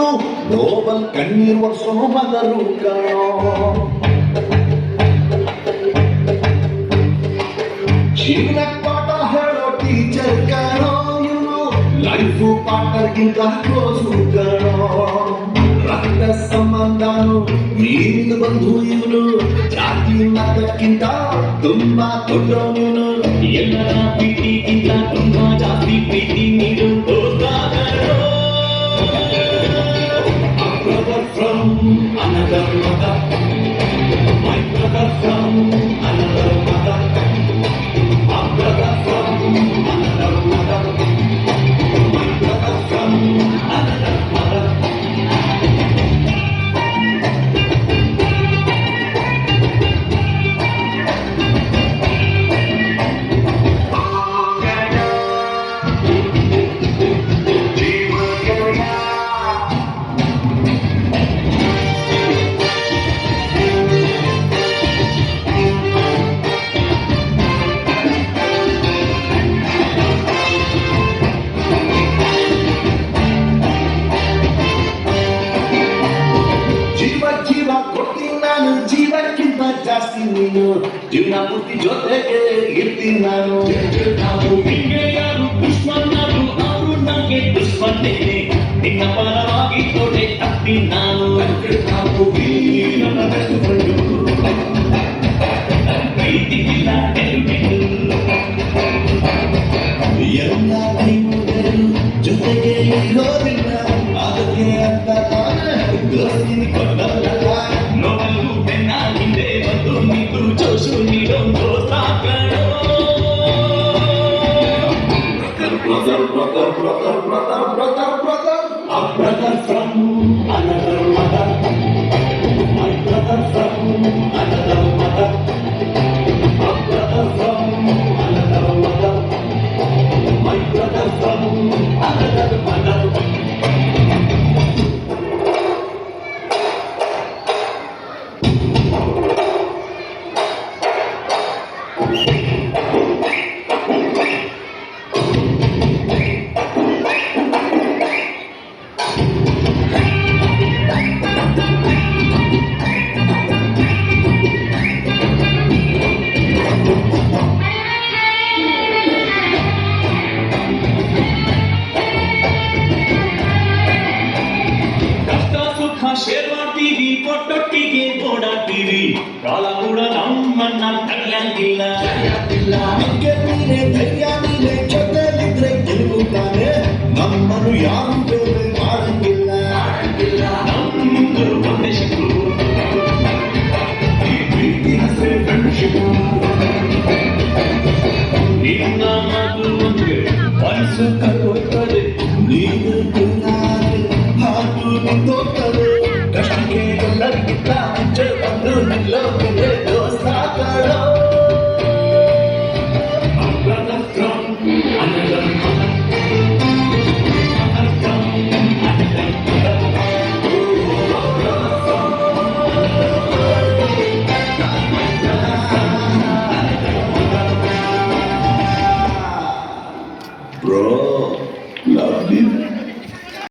ಇವನು ಗ್ಲೋಬಲ್ ಕಣ್ಣೀರ್ ವರ್ಷೋ ಮದರು ಕಣೋ. ಜೀವನಕ್ಕೆ ಪಾಠ ಹೇಳೋ ಟೀಚರ್ ಕಣೋ ಇವನು, ಲೈಫು ಪಾರ್ಟ್ನರ್ಗಿಂತ ಕ್ಲೋಸು ಕಣೋ. ರಕ್ತ ಸಂಬಂಧನು ಮೀರಿದು ಬಂಧು ಇವನು, ಜಾತಿ ಮತಕ್ಕಿಂತ ತುಂಬಾ ದೊಡ್ಡವನು. ಎಲ್ಲರ ಪ್ರೀತಿಗಿಂತ ತುಂಬಾ ಜಾಸ್ತಿ ಪ್ರೀತಿ ನೀಡು ದೋಸ್ತಾಗರೋ. Brother from another mother, my brother from another mother, my brother from another mother, my brother from another mother. ಜೀವ ಕೊಡ್ತೀನಿ ನಾನು, ಜೀವಕ್ಕಿಂತ ಜಾಸ್ತಿ ನೀನು, ಜೀವನ ಪೂರ್ತಿ ಜೊತೆಗೆ ಇರ್ತೀನಿ ನಾನು. ನಾವು ನಿಮಗೆ ಯಾರು ದುಶ್ಮನರು, ಅವರು ನನಗೆ ದುಶ್ಮನೇನೆ. ನಿನ್ನ ಪರವಾಗಿ ಕೊಡೆ ತಪ್ಪಿ ನಾನು. ನಾವು ನನ್ನ ಬೆಸ್ಟ್ ಫ್ರೆಂಡು, ಪ್ರೀತಿಗಿಲ್ಲ ಹೆಲ್ಮೆಟ್ಟು. ಎಲ್ಲ ಕೈಗಳು ಜೊತೆಗೆ ಇರೋದಿಲ್ಲ, ಅದಕ್ಕೆ ಅಂತ ತಾನೇ ದೋಸ್ತಿನಿ ಕೊಟ್ಟಲ್ಲ. ನೋಡಲು ಬೆನ್ನ ಹಿಂದೆ ಬಂದು ನಿಂತು ಜೋಶು ನೀಡೋ ದೋಸ್ತಾಗರೋ. Brother, brother, brother, brother, brother, brother, a brother from another mother, my brother from another mother, a brother from another mother, my brother from another mother. Share ಮಾಡ್ತೀವಿ, ಕೊಟ್ಟೊಟ್ಟಿಗೆ ಓಡಾಡ್ತೀವಿ, ಕಾಲ ಕೂಡ ನಮ್ಮನ್ನ ತಡೆಯಂಗಿಲ್ಲ. ನಿಂಗೆ ನೀನೆ ಧೈರ್ಯ, ನೀನೆ ಜೊತೆಲಿದ್ರೆ ಗೆಲುವು ತಾನೆ, ನಮ್ಮನ್ನು ಯಾರು ಬೇರೆ ಮಾಡಂಗಿಲ್ಲ.